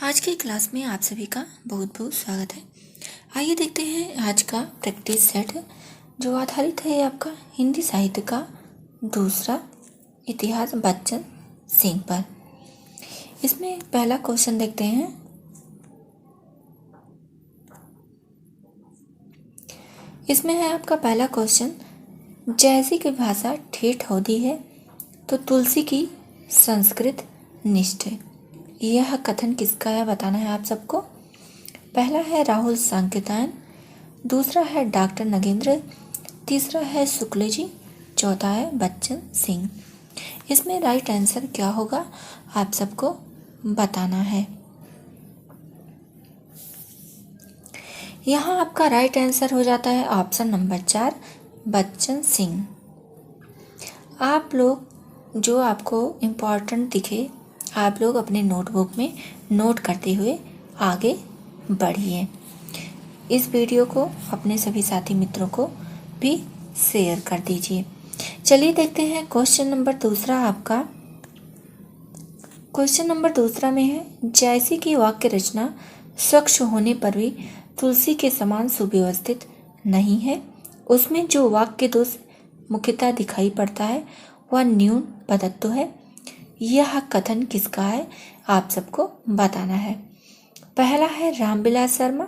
आज की क्लास में आप सभी का बहुत बहुत स्वागत है। आइए देखते हैं आज का प्रैक्टिस सेट जो आधारित है आपका हिंदी साहित्य का दूसरा इतिहास बच्चन सिंह पर। इसमें पहला क्वेश्चन देखते हैं। इसमें है आपका पहला क्वेश्चन, जैसी की भाषा ठेठ होती है तो तुलसी की संस्कृत निष्ठ है। यह कथन किसका है बताना है आप सबको। पहला है राहुल सांकेतायन, दूसरा है डॉक्टर नगेंद्र, तीसरा है शुक्ल जी, चौथा है बच्चन सिंह। इसमें राइट आंसर क्या होगा आप सबको बताना है। यहाँ आपका राइट आंसर हो जाता है ऑप्शन नंबर 4 बच्चन सिंह। आप लोग जो आपको इम्पोर्टेंट दिखे आप लोग अपने नोटबुक में नोट करते हुए आगे बढ़िए। इस वीडियो को अपने सभी साथी मित्रों को भी शेयर कर दीजिए। चलिए देखते हैं क्वेश्चन नंबर दूसरा आपका। क्वेश्चन नंबर दूसरा में है, जैसी की वाक्य रचना स्वच्छ होने पर भी तुलसी के समान सुव्यवस्थित नहीं है, उसमें जो वाक्य दोष मुख्यतः दिखाई पड़ता है वह न्यून पदत्व है। यह कथन किसका है आप सबको बताना है। पहला है रामविलास शर्मा,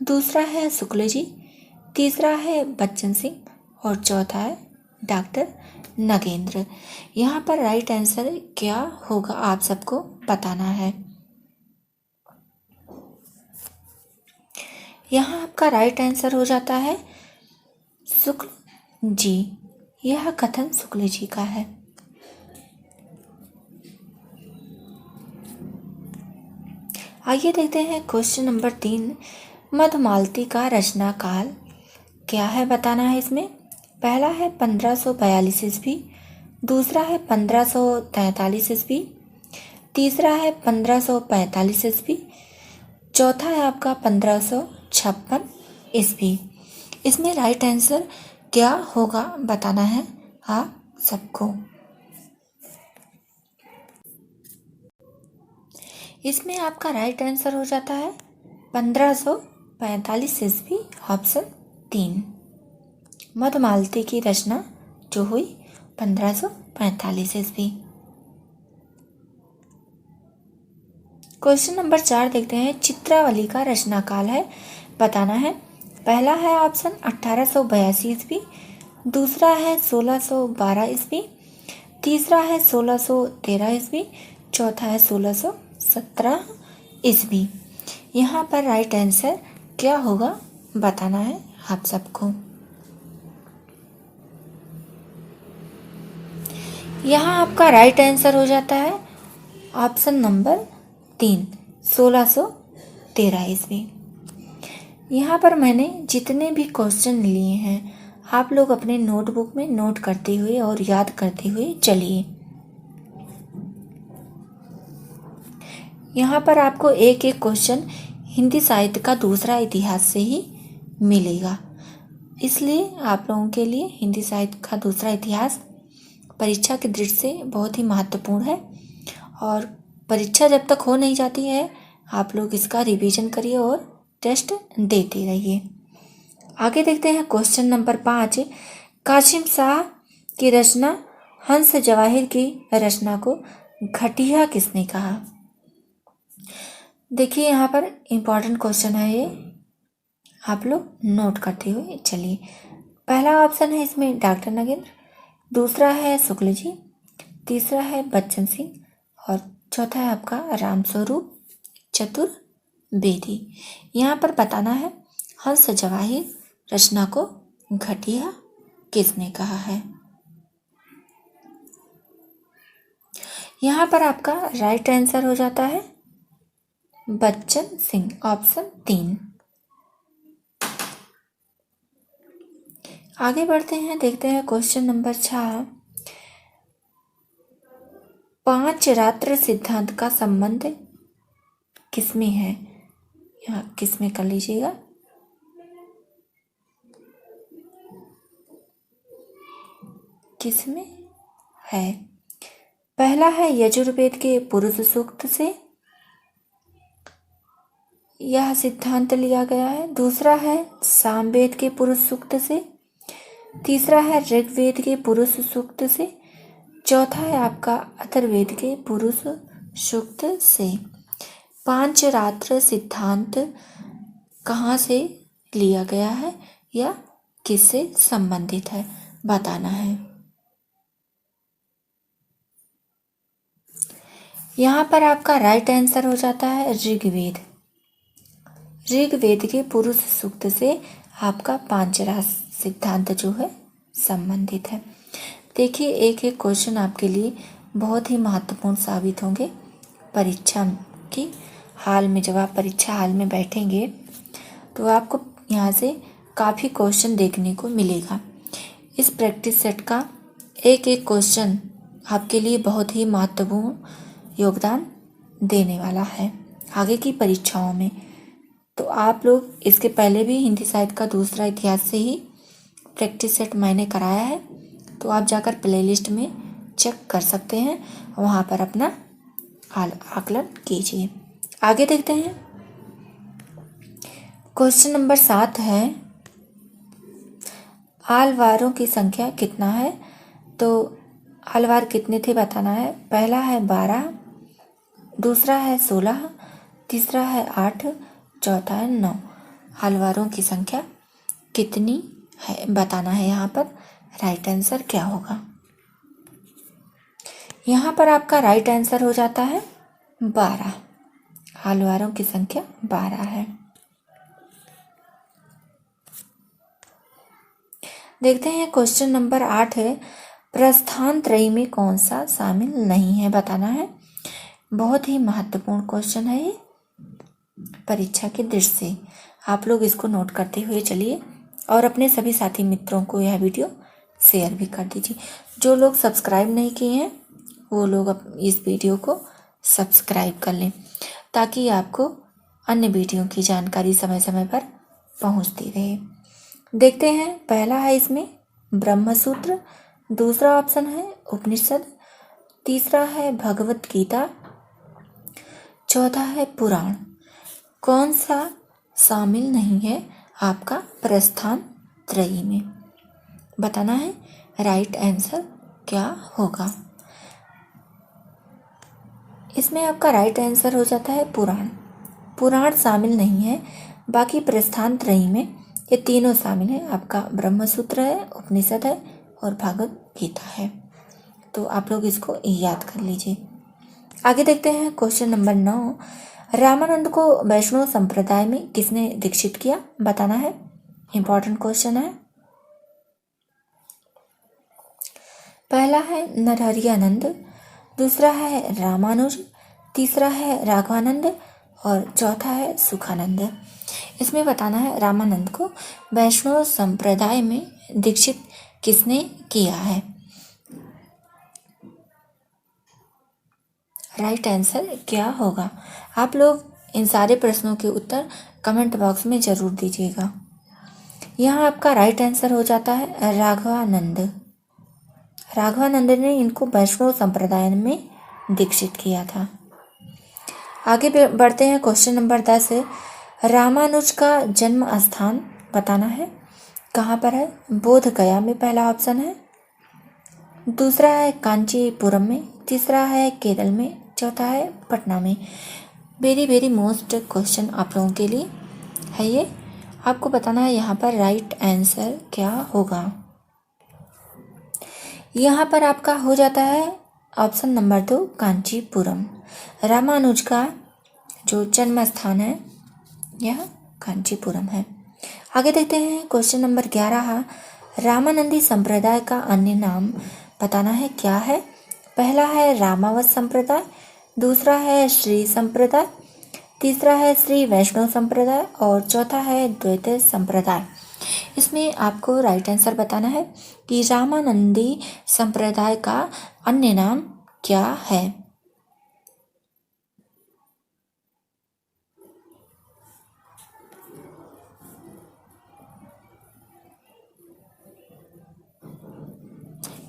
दूसरा है शुक्ल जी, तीसरा है बच्चन सिंह और चौथा है डॉक्टर नगेंद्र। यहाँ पर राइट आंसर क्या होगा आप सबको बताना है। यहाँ आपका राइट आंसर हो जाता है शुक्ल जी। यह कथन शुक्ल जी का है। आइए देखते हैं क्वेश्चन नंबर 3, मधुमालती का रचना काल क्या है बताना है। इसमें पहला है 1542 ईस्वी, दूसरा है 1543 ईस्वी, तीसरा है 1545 ईस्वी, चौथा है आपका 1556 ईस्वी। इसमें राइट आंसर क्या होगा बताना है आप सबको। इसमें आपका राइट आंसर हो जाता है 1545 ईस्वी ऑप्शन 3। मधुमालती की रचना जो हुई 1545 ईस्वी। क्वेश्चन नंबर 4 देखते हैं, चित्रावली का रचना काल है बताना है। पहला है ऑप्शन 1882 ईस्वी, दूसरा है 1612 ईस्वी, तीसरा है 1613 ईस्वी, चौथा है 1617 ईस्वी। यहाँ पर राइट आंसर क्या होगा बताना है आप सबको। यहाँ आपका राइट आंसर हो जाता है ऑप्शन नंबर 3 1613 ईस्वी। यहाँ पर मैंने जितने भी क्वेश्चन लिए हैं आप लोग अपने नोटबुक में नोट करते हुए और याद करते हुए चलिए। यहाँ पर आपको एक एक क्वेश्चन हिंदी साहित्य का दूसरा इतिहास से ही मिलेगा, इसलिए आप लोगों के लिए हिंदी साहित्य का दूसरा इतिहास परीक्षा की दृष्टि से बहुत ही महत्वपूर्ण है। और परीक्षा जब तक हो नहीं जाती है आप लोग इसका रिवीजन करिए और टेस्ट देते रहिए। आगे देखते हैं क्वेश्चन नंबर 5, कासिम शाह की रचना हंस जवाहिर की रचना को घटिया किसने कहा। देखिए यहाँ पर इम्पॉर्टेंट क्वेश्चन है ये, आप लोग नोट करते हुए चलिए। पहला ऑप्शन है इसमें डॉक्टर नगेंद्र, दूसरा है शुक्ल जी, तीसरा है बच्चन सिंह और चौथा है आपका रामस्वरूप चतुर्वेदी। यहाँ पर बताना है हंस जवाहिर रचना को घटिया किसने कहा है। यहाँ पर आपका राइट आंसर हो जाता है बच्चन सिंह ऑप्शन 3। आगे बढ़ते हैं, देखते हैं क्वेश्चन नंबर 6, पांच रात्र सिद्धांत का संबंध किसमें है। यहाँ किसमें कर लीजिएगा। किसमें है। पहला है यजुर्वेद के पुरुष सूक्त से, यह सिद्धांत लिया गया है। दूसरा है सामवेद के पुरुष सूक्त से। तीसरा है ऋग्वेद के पुरुष सूक्त से। चौथा है आपका अथर्ववेद के पुरुष सूक्त से। पांचरात्र सिद्धांत कहाँ से लिया गया है या किससे संबंधित है बताना है। यहाँ पर आपका राइट आंसर हो जाता है ऋग्वेद। ऋग्वेद के पुरुष सूक्त से आपका पांचरात्र सिद्धांत जो है संबंधित है। देखिए एक एक क्वेश्चन आपके लिए बहुत ही महत्वपूर्ण साबित होंगे परीक्षा की हाल में। जब आप परीक्षा हाल में बैठेंगे तो आपको यहाँ से काफ़ी क्वेश्चन देखने को मिलेगा। इस प्रैक्टिस सेट का एक एक क्वेश्चन आपके लिए बहुत ही महत्वपूर्ण योगदान देने वाला है आगे की परीक्षाओं में। तो आप लोग इसके पहले भी हिंदी साहित्य का दूसरा इतिहास से ही प्रैक्टिस सेट मैंने कराया है, तो आप जाकर प्लेलिस्ट में चेक कर सकते हैं, वहाँ पर अपना आकलन कीजिए। आगे देखते हैं। क्वेश्चन नंबर 7 है आलवारों की संख्या कितना है। तो आलवार कितने थे बताना है। पहला है 12, दूसरा है 16, तीसरा है 8, चौथा है 9। आलवारों की संख्या कितनी है बताना है। यहाँ पर राइट आंसर क्या होगा। यहाँ पर आपका राइट आंसर हो जाता है 12। आलवारों की संख्या 12 है। देखते हैं क्वेश्चन नंबर 8 है प्रस्थान त्रयी में कौन सा शामिल नहीं है बताना है। बहुत ही महत्वपूर्ण क्वेश्चन है ये परीक्षा की दृष्टि से। आप लोग इसको नोट करते हुए चलिए और अपने सभी साथी मित्रों को यह वीडियो शेयर भी कर दीजिए। जो लोग सब्सक्राइब नहीं किए हैं वो लोग इस वीडियो को सब्सक्राइब कर लें ताकि आपको अन्य वीडियो की जानकारी समय समय पर पहुंचती रहे। देखते हैं पहला है इसमें ब्रह्मसूत्र, दूसरा ऑप्शन है उपनिषद, तीसरा है भगवत गीता, चौथा है पुराण। कौन सा शामिल नहीं है आपका प्रस्थान त्रयी में बताना है। राइट आंसर क्या होगा। इसमें आपका राइट आंसर हो जाता है पुराण। पुराण शामिल नहीं है, बाकी प्रस्थान त्रयी में ये तीनों शामिल हैं। आपका ब्रह्मसूत्र है, उपनिषद है और भगवत गीता है। तो आप लोग इसको याद कर लीजिए। आगे देखते हैं क्वेश्चन नंबर 9 रामानंद को वैष्णव संप्रदाय में किसने दीक्षित किया बताना है। इंपॉर्टेंट क्वेश्चन है। पहला है नरहरियानंद, दूसरा है रामानुज, तीसरा है राघवानंद और चौथा है सुखानंद। इसमें बताना है रामानंद को वैष्णव संप्रदाय में दीक्षित किसने किया है। राइट आंसर क्या होगा। आप लोग इन सारे प्रश्नों के उत्तर कमेंट बॉक्स में ज़रूर दीजिएगा। यहाँ आपका राइट आंसर हो जाता है राघवानंद। राघवानंद ने इनको वैष्णव संप्रदाय में दीक्षित किया था। आगे बढ़ते हैं क्वेश्चन नंबर 10 रामानुज का जन्म स्थान बताना है। कहाँ पर है। बोध गया में पहला ऑप्शन है, दूसरा है कांचीपुरम में, तीसरा है केरल में, चौथा है पटना में। वेरी वेरी मोस्ट क्वेश्चन आप लोगों के लिए है ये। आपको बताना है यहाँ पर राइट आंसर क्या होगा। यहाँ पर आपका हो जाता है ऑप्शन नंबर 2 कांचीपुरम। रामानुज का जो जन्म स्थान है यह कांचीपुरम है। आगे देखते हैं क्वेश्चन नंबर 11 रामानंदी संप्रदाय का अन्य नाम बताना है क्या है। पहला है रामावत संप्रदाय, दूसरा है श्री संप्रदाय, तीसरा है श्री वैष्णव संप्रदाय और चौथा है द्वैत संप्रदाय। इसमें आपको राइट आंसर बताना है कि रामानंदी संप्रदाय का अन्य नाम क्या है।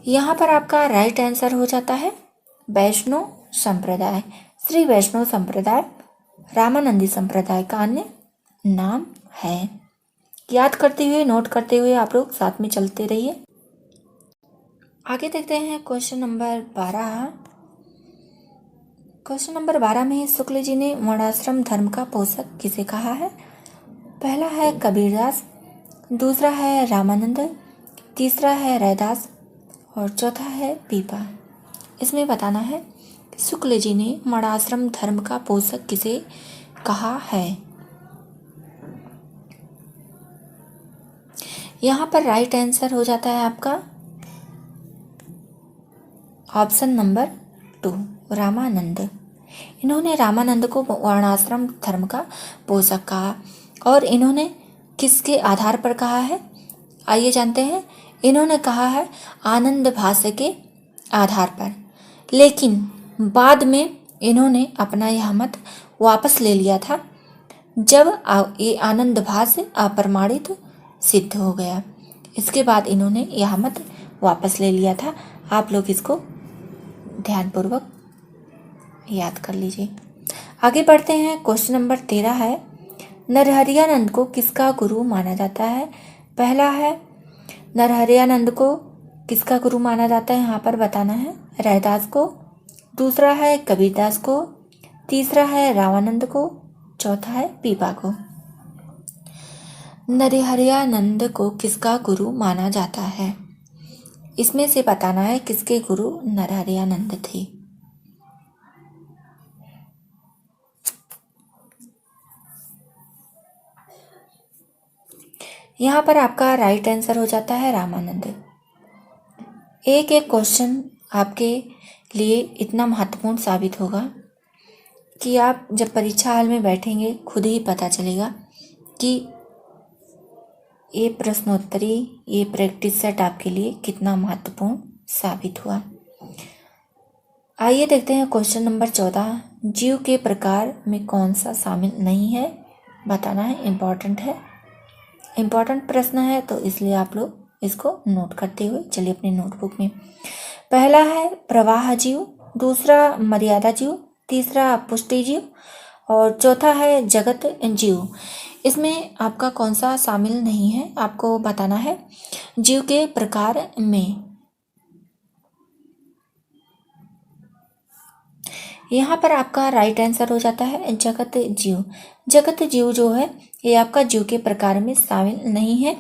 यहाँ पर आपका राइट आंसर हो जाता है वैष्णव संप्रदाय। श्री वैष्णव संप्रदाय रामानंदी संप्रदाय का अन्य नाम है। याद करते हुए, नोट करते हुए आप लोग साथ में चलते रहिए। आगे देखते हैं क्वेश्चन नंबर 12। क्वेश्चन नंबर 12 में शुक्ल जी ने वर्णाश्रम धर्म का पोषक किसे कहा है? पहला है कबीरदास, दूसरा है रामानंद, तीसरा है रैदास और चौथा है पीपा। इसमें बताना है शुक्ल जी ने वर्णाश्रम धर्म का पोषक किसे कहा है। यहाँ पर राइट आंसर हो जाता है आपका ऑप्शन नंबर 2, रामानंद। इन्होंने रामानंद को वर्णाश्रम धर्म का पोषक कहा। और इन्होंने किसके आधार पर कहा है, आइए जानते हैं। इन्होंने कहा है आनंद भाष्य के आधार पर, लेकिन बाद में इन्होंने अपना यह मत वापस ले लिया था जब ये आनंद भाष्य अप्रमाणित सिद्ध हो गया। इसके बाद इन्होंने यह मत वापस ले लिया था। आप लोग इसको ध्यानपूर्वक याद कर लीजिए। आगे बढ़ते हैं। क्वेश्चन नंबर 13 है नरहरियानंद को किसका गुरु माना जाता है? पहला है नरहरियानंद को किसका गुरु माना जाता है, यहाँ पर बताना है रैदास को, दूसरा है कबीरदास को, तीसरा है रामानंद को, चौथा है पीपा को। नरहरियानंद को किसका गुरु माना जाता है? इसमें से बताना है किसके गुरु नरहरियानंद थे। यहाँ पर आपका राइट आंसर हो जाता है रामानंद। एक एक क्वेश्चन आपके लिए इतना महत्वपूर्ण साबित होगा कि आप जब परीक्षा हाल में बैठेंगे खुद ही पता चलेगा कि ये प्रश्नोत्तरी, ये प्रैक्टिस सेट आपके लिए कितना महत्वपूर्ण साबित हुआ। आइए देखते हैं क्वेश्चन नंबर 14। जीव के प्रकार में कौन सा शामिल नहीं है, बताना है। इम्पॉर्टेंट प्रश्न है तो इसलिए आप लोग इसको नोट करते हुए चलिए अपने नोटबुक में। पहला है प्रवाह जीव, दूसरा मर्यादा जीव, तीसरा पुष्टि जीव और चौथा है जगत जीव। इसमें आपका कौन सा शामिल नहीं है आपको बताना है जीव के प्रकार में। यहाँ पर आपका राइट आंसर हो जाता है जगत जीव। जगत जीव जो है ये आपका जीव के प्रकार में शामिल नहीं है।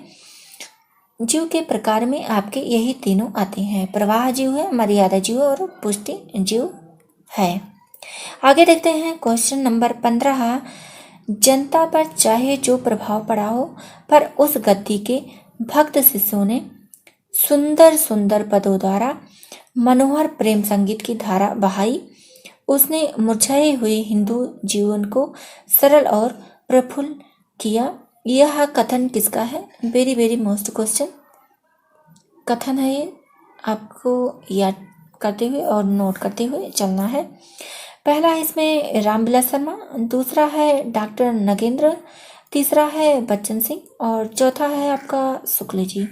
जीव के प्रकार में आपके यही तीनों आते हैं, प्रवाह जीव है, मर्यादा जीव और पुष्टि जीव है। आगे देखते हैं क्वेश्चन नंबर 15। जनता पर चाहे जो प्रभाव पड़ा हो, पर उस गद्दी के भक्त शिष्यों ने सुंदर सुंदर पदों द्वारा मनोहर प्रेम संगीत की धारा बहाई। उसने मुरझाए हुए हिंदू जीवन को सरल और प्रफुल्ल किया। यह कथन किसका है? वेरी वेरी मोस्ट क्वेश्चन कथन है ये, आपको याद करते हुए और नोट करते हुए चलना है। पहला है इसमें रामविलास शर्मा, दूसरा है डॉक्टर नगेंद्र, तीसरा है बच्चन सिंह और चौथा है आपका शुक्ल जी।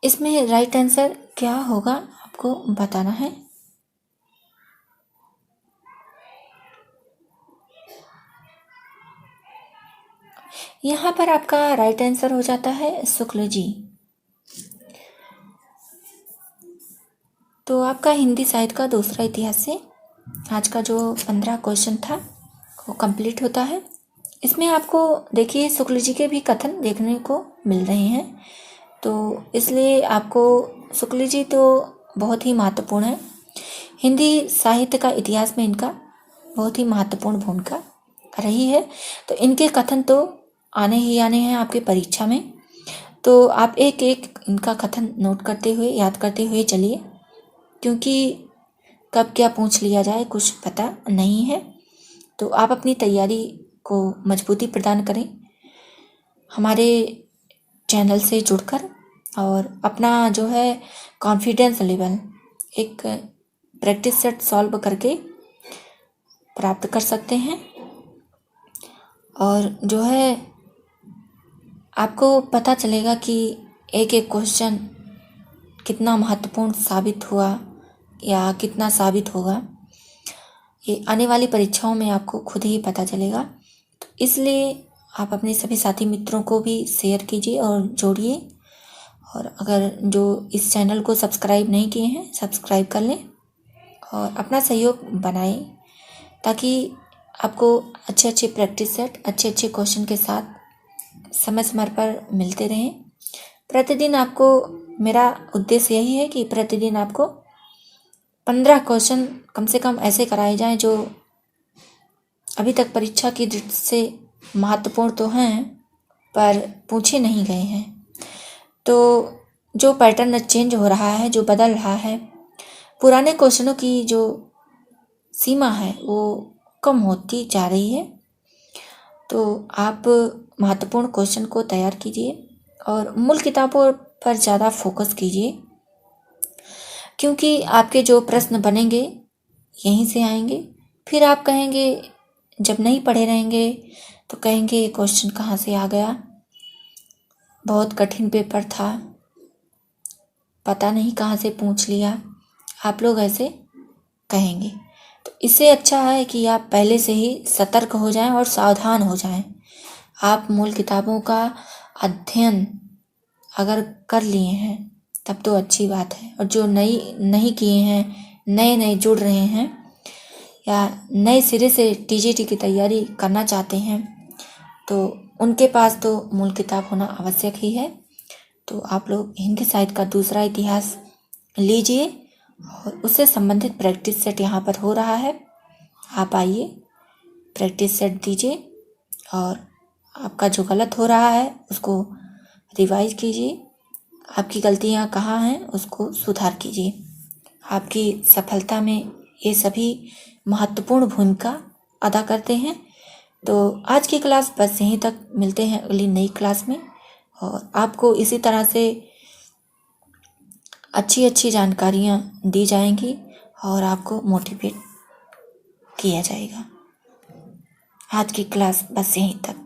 इसमें राइट आंसर क्या होगा आपको बताना है। यहाँ पर आपका राइट आंसर हो जाता है शुक्ल जी। तो आपका हिंदी साहित्य का दूसरा इतिहास से आज का जो 15 क्वेश्चन था वो कंप्लीट होता है। इसमें आपको देखिए शुक्ल जी के भी कथन देखने को मिल रहे हैं, तो इसलिए आपको शुक्ल जी तो बहुत ही महत्वपूर्ण है। हिंदी साहित्य का इतिहास में इनका बहुत ही महत्वपूर्ण भूमिका रही है। तो इनके कथन तो आने ही आने हैं आपके परीक्षा में, तो आप एक एक इनका कथन नोट करते हुए याद करते हुए चलिए, क्योंकि कब क्या पूछ लिया जाए कुछ पता नहीं है। तो आप अपनी तैयारी को मजबूती प्रदान करें हमारे चैनल से जुड़कर, और अपना जो है कॉन्फिडेंस लेवल एक प्रैक्टिस सेट सॉल्व करके प्राप्त कर सकते हैं। और जो है आपको पता चलेगा कि एक एक क्वेश्चन कितना महत्वपूर्ण साबित हुआ या कितना साबित होगा। ये आने वाली परीक्षाओं में आपको खुद ही पता चलेगा। तो इसलिए आप अपने सभी साथी मित्रों को भी शेयर कीजिए और जोड़िए। और अगर जो इस चैनल को सब्सक्राइब नहीं किए हैं, सब्सक्राइब कर लें और अपना सहयोग बनाएं, ताकि आपको अच्छे अच्छे प्रैक्टिस सेट, अच्छे अच्छे क्वेश्चन के साथ समय समय पर मिलते रहें। प्रतिदिन आपको, मेरा उद्देश्य यही है कि प्रतिदिन आपको 15 क्वेश्चन कम से कम ऐसे कराए जाएं जो अभी तक परीक्षा की दृष्टि से महत्वपूर्ण तो हैं पर पूछे नहीं गए हैं। तो जो पैटर्न चेंज हो रहा है, जो बदल रहा है, पुराने क्वेश्चनों की जो सीमा है वो कम होती जा रही है। तो आप महत्वपूर्ण क्वेश्चन को तैयार कीजिए और मूल किताबों पर ज़्यादा फोकस कीजिए, क्योंकि आपके जो प्रश्न बनेंगे यहीं से आएंगे। फिर आप कहेंगे, जब नहीं पढ़े रहेंगे तो कहेंगे ये क्वेश्चन कहाँ से आ गया, बहुत कठिन पेपर था, पता नहीं कहाँ से पूछ लिया, आप लोग ऐसे कहेंगे। तो इससे अच्छा है कि आप पहले से ही सतर्क हो जाएं और सावधान हो जाएं। आप मूल किताबों का अध्ययन अगर कर लिए हैं तब तो अच्छी बात है, और जो नहीं किए हैं, नए नए जुड़ रहे हैं या नए सिरे से टीजीटी की तैयारी करना चाहते हैं, तो उनके पास तो मूल किताब होना आवश्यक ही है। तो आप लोग हिंदी साहित्य का दूसरा इतिहास लीजिए और उससे संबंधित प्रैक्टिस सेट यहाँ पर हो रहा है, आप आइए प्रैक्टिस सेट दीजिए और आपका जो गलत हो रहा है उसको रिवाइज कीजिए, आपकी गलतियाँ कहाँ हैं उसको सुधार कीजिए। आपकी सफलता में ये सभी महत्वपूर्ण भूमिका अदा करते हैं। तो आज की क्लास बस यहीं तक, मिलते हैं अगली नई क्लास में, और आपको इसी तरह से अच्छी अच्छी जानकारियाँ दी जाएंगी और आपको मोटिवेट किया जाएगा। आज की क्लास बस यहीं तक।